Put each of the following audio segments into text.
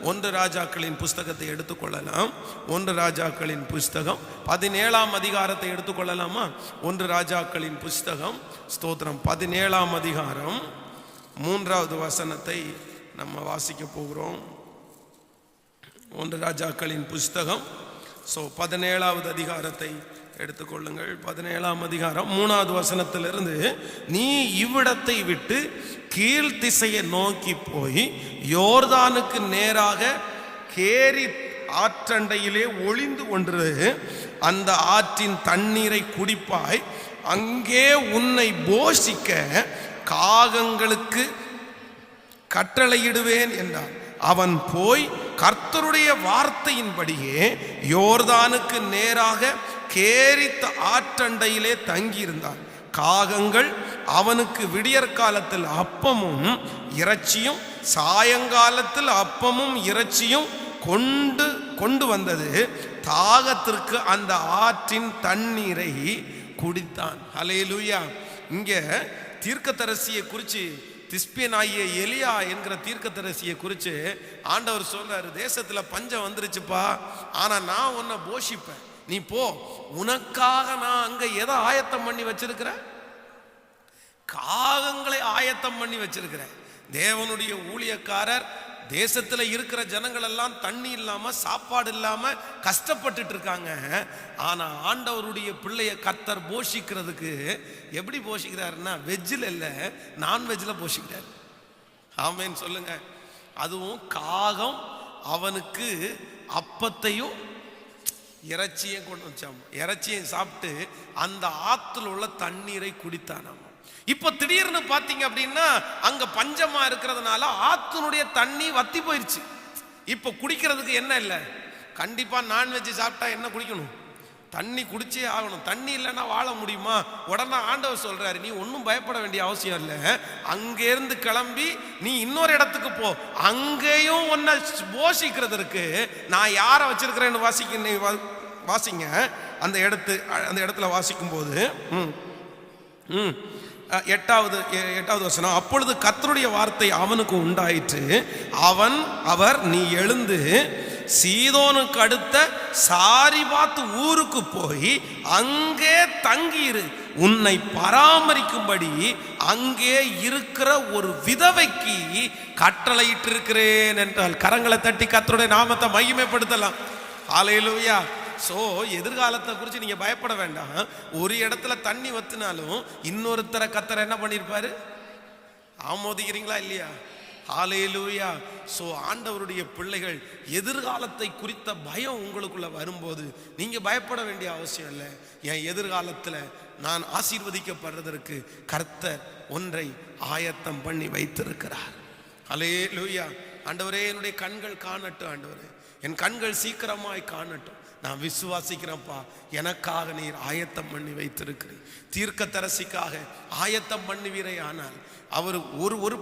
ஒன்று ராஜாக்களின் புஸ்தகத்தை எடுத்துக்கொள்ளலாம். ஒன்று ராஜாக்களின் புஸ்தகம் 17ஆம் அதிகாரத்தை எடுத்துக்கொள்ளலாமா? ஒன்று ராஜாக்களின் புஸ்தகம், ஸ்தோத்திரம், 17ஆம் அதிகாரம் 3வது வசனத்தை நம்ம வாசிக்க போகிறோம். ஒன்று ராஜாக்களின் புஸ்தகம் 17வது அதிகாரத்தை எடுத்துக்கொள்ளுங்கள். 17ஆம் அதிகாரம் 3வது வசனத்திலிருந்து, நீ இவ்விடத்தை விட்டு கீழ்த்திசையை நோக்கி போய் யோர்தானுக்கு நேராக கேரி ஆற்றண்டையிலே ஒளிந்து கொண்டு அந்த ஆற்றின் தண்ணீரை குடிப்பாய். அங்கே உன்னை போஷிக்க காகங்களுக்கு கட்டளையிடுவேன் என்றார். அவன் போய் கர்த்தருடைய வார்த்தையின்படியே யோர்தானுக்கு நேராக கேரித்த ஆற்றண்டையிலே தங்கியிருந்தான். காகங்கள் அவனுக்கு விடியற்காலத்தில் அப்பமும் இறைச்சியும் சாயங்காலத்தில் அப்பமும் இறைச்சியும் கொண்டு வந்தது. தாகத்திற்கு அந்த ஆற்றின் தண்ணீரை குடித்தான். ஹல்லேலூயா. இங்க தீர்க்கதரிசியை குறித்து, திஸ்பியனாகிய எலியா என்கிற தீர்க்கதரிசியை குறித்து ஆண்டவர் சொல்றாரு, தேசத்துல பஞ்சம் வந்துருச்சுப்பா, ஆனா நான் உன்னை போஷிப்பேன், நீ போ, உனக்காக நான் அங்க எதை ஆயத்தம் பண்ணி வச்சிருக்கிறேன்? காகங்களை ஆயத்தம் பண்ணி வச்சிருக்கிறேன். தேவனுடைய ஊழியக்காரர் தேசத்துல இருக்கிற ஜனங்கள் எல்லாம் தண்ணி இல்லாம சாப்பாடு இல்லாம கஷ்டப்பட்டுட்டு இருக்காங்க. ஆனா ஆண்டவருடைய பிள்ளைய கர்த்தர் போஷிக்கிறதுக்கு எப்படி போஷிக்கிறாருன்னா, வெஜ்ஜில் இல்ல, நான்வெஜ்ல போஷிக்கிறார். ஆமேன்னு சொல்லுங்க. அதுவும் காகம் அவனுக்கு அப்பத்தையும் இறைச்சியும் கொண்டு வச்சாம, இறைச்சியும் சாப்பிட்டு அந்த ஆத்துல உள்ள தண்ணீரை குடித்தானாம். இப்ப திடீர்னு பாத்தீங்க அப்படின்னா அங்க பஞ்சமா இருக்கிறதுனால ஆத்தினுடைய தண்ணி வத்தி போயிருச்சு. இப்ப குடிக்கிறதுக்கு என்ன இல்லை? கண்டிப்பா நான்வெஜ் சாப்பிட்டா என்ன குடிக்கணும்? தண்ணி குடிச்சே ஆகணும். தண்ணி இல்லைன்னா வாழ முடியுமா? உடனே ஆண்டவர் சொல்றாரு, நீ ஒன்றும் பயப்பட வேண்டிய அவசியம் இல்லை, அங்கேருந்து கிளம்பி நீ இன்னொரு இடத்துக்கு போ, அங்கேயும் உன்னை போஷிக்கிறதுக்கு நான் யாரை வச்சிருக்கிறேன்னு வாசிங்க. அந்த இடத்துல வாசிக்கும் போது 8வது வசனம், அப்பொழுது கர்த்தருடைய வார்த்தை அவனுக்கு உண்டாயிற்று. அவர் நீ எழுந்து சீதோனுக்கு அடுத்த சாரிபாத் ஊருக்கு போய் அங்கே தங்கியிரு, உன்னை பராமரிக்கும்படி அங்கே இருக்கிற ஒரு விதவைக்கு கட்டளையிட்டு இருக்கிறேன் என்றால். கரங்களை தட்டி கர்த்தருடைய நாமத்தை மகிமைப்படுத்தலாம். ஹல்லேலூயா. எதிர்காலத்தை குறித்து நீங்க பயப்பட வேண்டாம். ஒரு இடத்துல தண்ணி வத்தினாலும் இன்னொருத்தரை கர்த்தர் என்ன பண்ணிருப்பாரு? ஆமோதிக்கிறீங்களா இல்லையா? ஹல்லேலூயா. ஆண்டவருடைய பிள்ளைகள், எதிர்காலத்தை குறித்த பயம் உங்களுக்குள்ள வரும்போது நீங்க பயப்பட வேண்டிய அவசியம் இல்லை. என் எதிர்காலத்துல நான் ஆசீர்வதிக்கப்படுறதற்கு கர்த்தர் ஒன்றை ஆயத்தம் பண்ணி வைத்திருக்கிறார். ஹல்லேலூயா. ஆண்டவரே, என்னுடைய கண்கள் காணட்டும், ஆண்டவரே என் கண்கள் சீக்கிரமாய் காணட்டும், நான் விசுவாசிக்கிறேன்ப்பா, எனக்காக நீர் ஆயத்தம் பண்ணி வைத்திருக்கிறேன். தீர்க்கதரிசிக்காக ஆயத்தம் பண்ணுவீரே, ஆனால் அவர் ஒரு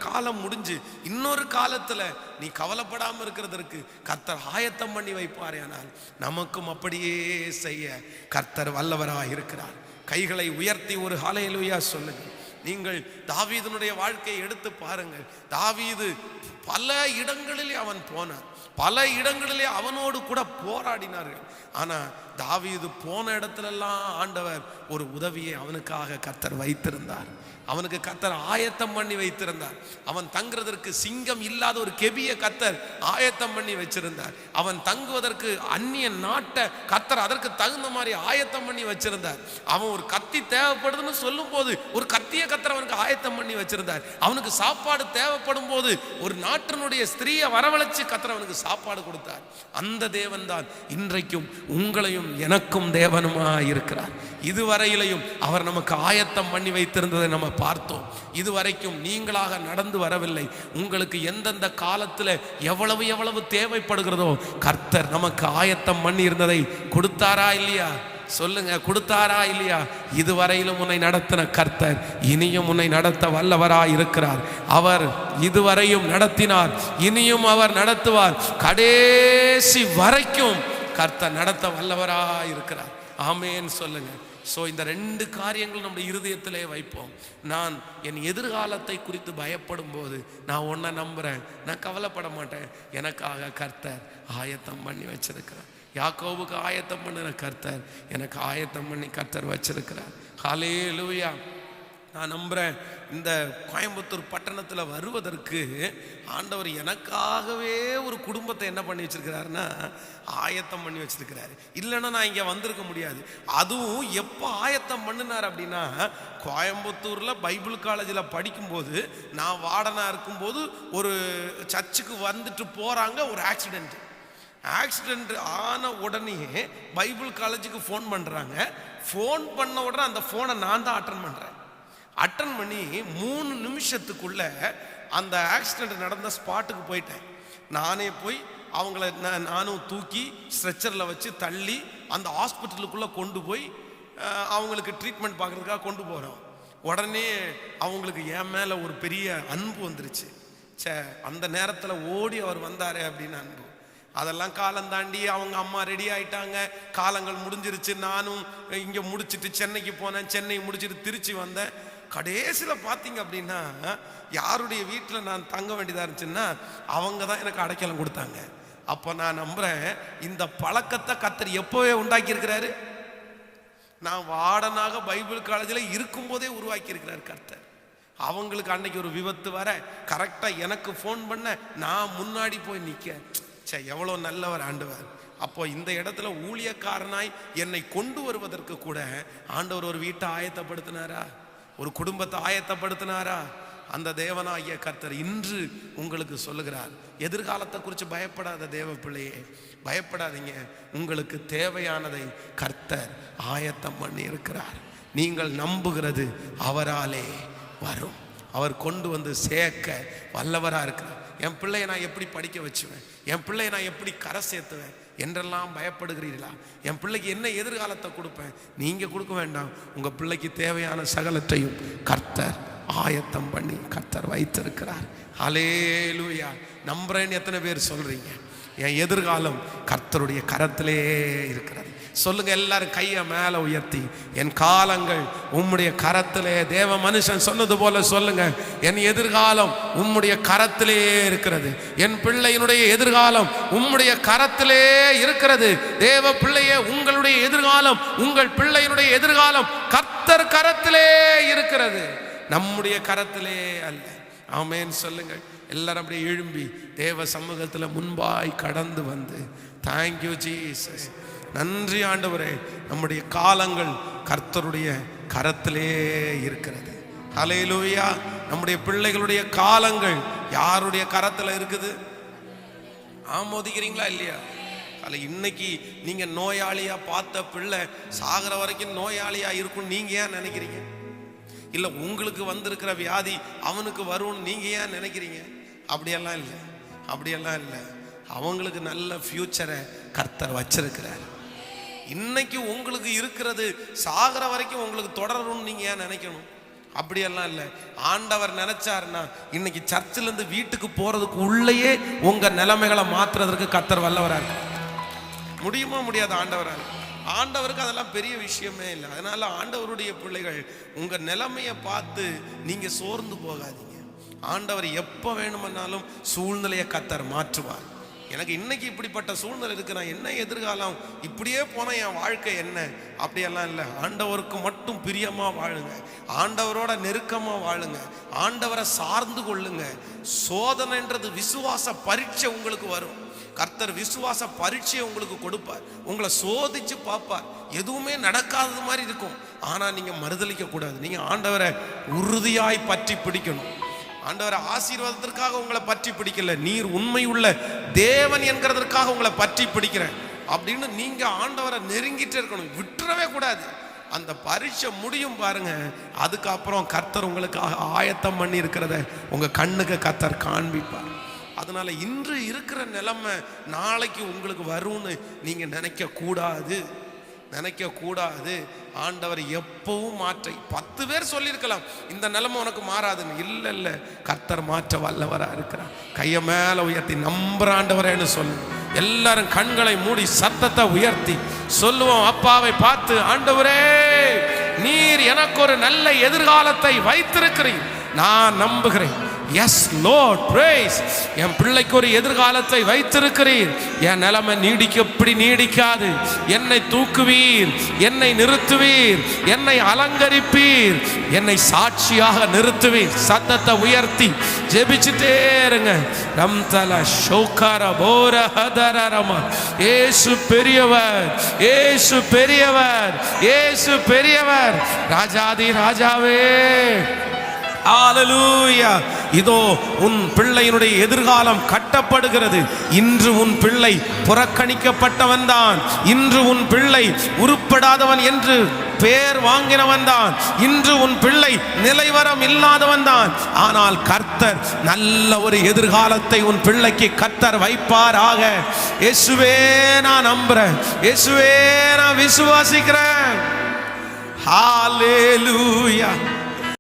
காலம் முடிஞ்சு இன்னொரு காலத்துல நீ கவலைப்படாம இருக்கிறதற்கு கர்த்தர் ஆயத்தம் பண்ணி வைப்பாரே, ஆனால் நமக்கும் அப்படியே செய்ய கர்த்தர் வல்லவராக இருக்கிறார். கைகளை உயர்த்தி ஒரு ஹல்லேலூயா சொல்லுங்க. நீங்கள் தாவீதுனுடைய வாழ்க்கையை எடுத்து பாருங்கள். தாவீது பல இடங்களிலே அவன் போனான், பல இடங்களிலே அவனோடு கூட போராடினார்கள். ஆனா தாவீது போன இடத்துலெல்லாம் ஆண்டவர் ஒரு உதவியை அவனுக்காக கர்த்தர் வைத்திருந்தார். அவனுக்கு கர்த்தர் ஆயத்தம் பண்ணி வைத்திருந்தார். அவன் தங்குறதற்கு சிங்கம் இல்லாத ஒரு கெபிய கர்த்தர் ஆயத்தம் பண்ணி வச்சிருந்தார். அவன் தங்குவதற்கு அந்நிய நாட்டை கர்த்தர் அதற்கு தகுந்த மாதிரி ஆயத்தம் பண்ணி வச்சிருந்தார். அவன் ஒரு கத்தி தேவைப்படுதுன்னு சொல்லும் போது ஒரு கத்திய கர்த்தர் அவனுக்கு ஆயத்தம் பண்ணி வச்சிருந்தார். அவனுக்கு சாப்பாடு தேவைப்படும் போது ஒரு நாட்டினுடைய ஸ்திரீயை வரவழைச்சு கர்த்தர் அவனுக்கு சாப்பாடு கொடுத்தார். அந்த தேவன் தான் இன்றைக்கும் உங்களையும் எனக்கும் தேவனுமா இருக்கிறார். இதுவரையிலையும் அவர் நமக்கு ஆயத்தம் பண்ணி வைத்திருந்ததை நம்ம பார்த்தோம். இதுவரைக்கும் நீங்களாக நடந்து வரவில்லை. உங்களுக்கு எந்தெந்த காலத்தில் எவ்வளவு தேவைப்படுகிறதோ கர்த்தர் நமக்கு ஆயத்தம் பண்ணி இருந்ததை கொடுத்தாரா இல்லையா? சொல்லுங்க, கொடுத்தாரா இல்லையா? இதுவரையிலும் உன்னை நடத்தின கர்த்தர் இனியும் உன்னை நடத்த வல்லவராய் இருக்கிறார். அவர் இதுவரையும் நடத்தினார், இனியும் அவர் நடத்துவார். கடைசி வரைக்கும் கர்த்தர் நடத்த வல்லவராய் இருக்கிறார். ஆமேன் சொல்லுங்க. ஸோ இந்த 2 காரியங்கள் நம்முடைய இருதயத்திலே வைப்போம். நான் என் எதிர்காலத்தை குறித்து பயப்படும் போது நான் ஒன்றை நம்புகிறேன், நான் கவலைப்பட மாட்டேன். எனக்காக கர்த்தர் ஆயத்தம் பண்ணி வச்சிருக்கிறார். யாக்கோபுக்கு ஆயத்தம் பண்ணின கர்த்தர் எனக்கு ஆயத்தம் பண்ணி கர்த்தர் வச்சிருக்கிறார். ஹல்லேலூயா. நான் நம்புகிறேன் இந்த கோயம்புத்தூர் பட்டணத்தில் வருவதற்கு ஆண்டவர் எனக்காகவே ஒரு குடும்பத்தை என்ன பண்ணி வச்சிருக்கிறாருன்னா ஆயத்தம் பண்ணி வச்சிருக்கிறாரு. இல்லைன்னா நான் இங்கே வந்திருக்க முடியாது. அதுவும் எப்போ ஆயத்தம் பண்ணினார் அப்படின்னா, கோயம்புத்தூரில் பைபிள் காலேஜில் படிக்கும்போது நான் வார்டனாக இருக்கும்போது ஒரு சர்ச்சுக்கு வந்துட்டு போகிறாங்க, ஒரு ஆக்சிடெண்ட் ஆன உடனே பைபிள் காலேஜுக்கு ஃபோன் பண்ணுறாங்க. ஃபோன் பண்ண உடனே அந்த ஃபோனை நான் தான் அட்டன் பண்ணி 3 நிமிஷத்துக்குள்ள அந்த ஆக்சிடெண்ட் நடந்த ஸ்பாட்டுக்கு போயிட்டேன். நானே போய் அவங்கள நானும் தூக்கி ஸ்ட்ரெச்சரில் வச்சு தள்ளி அந்த ஹாஸ்பிட்டலுக்குள்ளே கொண்டு போய் அவங்களுக்கு ட்ரீட்மெண்ட் பார்க்குறதுக்காக கொண்டு போகிறோம். உடனே அவங்களுக்கு என் மேலே ஒரு பெரிய அன்பு வந்துருச்சு. அந்த நேரத்தில் ஓடி அவர் வந்தாரே அப்படின்னு அன்பு. அதெல்லாம் காலம் தாண்டி அவங்க அம்மா ரெடி ஆயிட்டாங்க, காலங்கள் முடிஞ்சிருச்சு. நானும் இங்கே முடிச்சுட்டு சென்னைக்கு போனேன், சென்னை முடிச்சுட்டு திருச்சி வந்தேன். கடைசியில் பார்த்தீங்க அப்படின்னா யாருடைய வீட்டில் நான் தங்க வேண்டியதாக இருந்துச்சுன்னா அவங்க தான் எனக்கு அடைக்கலம் கொடுத்தாங்க. அப்போ நான் நம்புகிறேன் இந்த பழக்கத்தை கர்த்தர் எப்போவே உண்டாக்கி இருக்கிறாரு. நான் வார்டனாக பைபிள் காலேஜில் இருக்கும்போதே உருவாக்கி இருக்கிறார் கர்த்தர். அவங்களுக்கு அன்னைக்கு ஒரு விபத்து வர கரெக்டாக எனக்கு ஃபோன் பண்ண நான் முன்னாடி போய் நிற்க. எவ்வளோ நல்லவர் ஆண்டவர். அப்போ இந்த இடத்துல ஊழியக்காரனாய் என்னை கொண்டு வருவதற்கு கூட ஆண்டவர் ஒரு வீட்டை ஆயத்தப்படுத்தினாரா, ஒரு குடும்பத்தை ஆயத்தப்படுத்தினாரா. அந்த தேவனாகிய கர்த்தர் இன்று உங்களுக்கு சொல்லுகிறார், எதிர்காலத்தை குறித்து பயப்படாத தேவ பிள்ளையே, பயப்படாதீங்க. உங்களுக்கு தேவையானதை கர்த்தர் ஆயத்தம் பண்ணி இருக்கிறார். நீங்கள் நம்புகிறது அவராலே வரும். அவர் கொண்டு வந்து சேர்க்க வல்லவராக இருக்கிறார். என் பிள்ளையை நான் எப்படி படிக்க வச்சுவேன், என் பிள்ளையை நான் எப்படி கரை சேர்த்துவேன் என்றெல்லாம் பயப்படுகிறீர்களா? என் பிள்ளைக்கு என்ன எதிர்காலத்தை கொடுப்பேன்? நீங்கள் கொடுக்க வேண்டாம். உங்கள் பிள்ளைக்கு தேவையான சகலத்தையும் கர்த்தர் ஆயத்தம் பண்ணி கர்த்தர் வைத்திருக்கிறார். ஹல்லேலூயா. நம்புறேன்னு எத்தனை பேர் சொல்றீங்க? என் எதிர்காலம் கர்த்தருடைய கரத்திலே இருக்கிறது. சொல்லுங்க எல்லாரும் கையை மேல உயர்த்தி, என் காலங்கள் உம்முடைய கரத்திலே. தேவ மனுஷன் சொன்னது போல சொல்லுங்க, என் எதிர்காலம் உம்முடைய கரத்திலே இருக்கிறது. என் பிள்ளையினுடைய எதிர்காலம் உம்முடைய கரத்திலே இருக்கிறது. தேவ பிள்ளையே, உங்களுடைய எதிர்காலம், உங்கள் பிள்ளையினுடைய எதிர்காலம் கர்த்தர் கரத்திலே இருக்கிறது, நம்முடைய கரத்திலே அல்ல. ஆமென் சொல்லுங்கள். எல்லாரும் அப்படியே எழும்பி தேவ சமூகத்தில் முன்பாய் கடந்து வந்து, தேங்க்யூ ஜீசஸ், நன்றி ஆண்டவரே, நம்முடைய காலங்கள் கர்த்தருடைய கரத்திலே இருக்கிறது. ஹல்லேலூயா. நம்முடைய பிள்ளைகளுடைய காலங்கள் யாருடைய கரத்தில் இருக்குது? ஆமோதிக்கிறீங்களா இல்லையா? இன்னைக்கு நீங்க நோயாளியா பார்த்த பிள்ளை சாகிற வரைக்கும் நோயாளியா இருக்கும் நீங்க ஏன் நினைக்கிறீங்க? இல்ல உங்களுக்கு வந்திருக்கிற வியாதி அவனுக்கு வரும்னு நீங்க ஏன் நினைக்கிறீங்க? அப்படியெல்லாம் இல்லை, அப்படியெல்லாம் இல்லை. அவங்களுக்கு நல்ல ஃபியூச்சரை கர்த்தர் வச்சிருக்கிறார். இன்னைக்கு உங்களுக்கு இருக்கிறது சாகிற வரைக்கும் உங்களுக்கு தொடரும்னு நீங்க ஏன் நினைக்கணும்? அப்படியெல்லாம் இல்லை. ஆண்டவர் நினைச்சாருன்னா இன்னைக்கு சர்ச்சில் இருந்து வீட்டுக்கு போறதுக்கு உள்ளேயே உங்க நிலைமைகளை மாற்றுறதுக்கு கர்த்தர் வல்லவரா இருக்கு. முடியுமா? முடியாது. ஆண்டவருக்கு அதெல்லாம் பெரிய விஷயமே இல்லை. அதனால ஆண்டவருடைய பிள்ளைகள், உங்க நிலைமையை பார்த்து நீங்க சோர்ந்து போகாதீங்க. ஆண்டவர் எப்போ வேணுமென்னாலும் சூழ்நிலையை கர்த்தர் மாற்றுவார். எனக்கு இன்னைக்கு இப்படிப்பட்ட சூழ்நிலை இருக்கு, நான் என்ன எதிர்காலம், இப்படியே போனால் என் வாழ்க்கை என்ன? அப்படியெல்லாம் இல்லை. ஆண்டவருக்கு மட்டும் பிரியமா வாழுங்க, ஆண்டவரோட நெருக்கமா வாழுங்க, ஆண்டவரை சார்ந்து கொள்ளுங்க. சோதனைன்றது விசுவாச பரீட்சை உங்களுக்கு வரும். கர்த்தர் விசுவாச பரீட்சையை உங்களுக்கு கொடுப்பார், உங்களை சோதிச்சு பார்ப்பார். எதுவுமே நடக்காதது மாதிரி இருக்கும், ஆனா நீங்க மறுதலிக்க கூடாது. நீங்க ஆண்டவரை உறுதியாய் பற்றி பிடிக்கணும். ஆண்டவரை ஆசீர்வாதத்திற்காக உங்களை பற்றி பிடிக்கல, நீர் உண்மை உள்ள தேவன் என்கிறதற்காக உங்களை பற்றி பிடிக்கிறேன் அப்படின்னு நீங்க ஆண்டவரை நெருங்கிட்டே இருக்கணும், விட்டுறவே கூடாது. அந்த பரீட்சை முடியும் பாருங்க, அதுக்கப்புறம் கர்த்தர் உங்களுக்காக ஆயத்தம் பண்ணி இருக்கிறத உங்க கண்ணுக்கு கர்த்தர் காண்பிப்பார். அதனால இன்று இருக்கிற நிலைமை நாளைக்கு உங்களுக்கு வரும்னு நீங்க நினைக்க கூடாது. ஆண்டவர் எப்பவும் மாற்ற 10 பேர் சொல்லியிருக்கலாம் இந்த நிலைமை உனக்கு மாறாதுன்னு. இல்ல, கர்த்தர் மாற்ற வல்லவரா இருக்கிறார். கையை மேல உயர்த்தி நம்புற ஆண்டவரேன்னு சொல்லு. எல்லாரும் கண்களை மூடி சத்தத்தை உயர்த்தி சொல்லுவோம். அப்பாவை பார்த்து, ஆண்டவரே, நீர் எனக்கு ஒரு நல்ல எதிர்காலத்தை வைத்திருக்கிறீர், நான் நம்புகிறேன். S Lord, price. என் பிள்ளைக்கு ஒரு எதிர்காலத்தை வைத்திருக்கிறீர். என் நிலைமை நீடிக்காது. என்னை தூக்குவீர், என்னை நிறுத்துவீர், என்னை அலங்கரிப்பீர், என்னை சாட்சியாக நிறுத்துவீர். சத்தத்தை உயர்த்தி ஜெபிச்சுட்டே இருங்க. ரம்தல ஷோகார போர ஹதரரமா. இயேசு பெரியவர், இயேசு பெரியவர், இயேசு பெரியவர். ராஜாதி ராஜாவே, ஹல்லேலூயா. இதோ உன் பிள்ளையினுடைய எதிர்காலம் கட்டப்படுகிறது. இன்று உன் பிள்ளை புறக்கணிக்கப்பட்டவன் தான். இன்று உன் பிள்ளை உருப்படாதவன் என்று பேர் வாங்கினவன் தான். இன்று உன் பிள்ளை நிலைவரம் இல்லாதவன் தான். ஆனால் கர்த்தர் நல்ல ஒரு எதிர்காலத்தை உன் பிள்ளைக்கு கர்த்தர் வைப்பாராக. இயேசுவே, நான் நம்புறேன். இயேசுவே, நான் விசுவாசிக்கிறேன். ஹல்லேலூயா.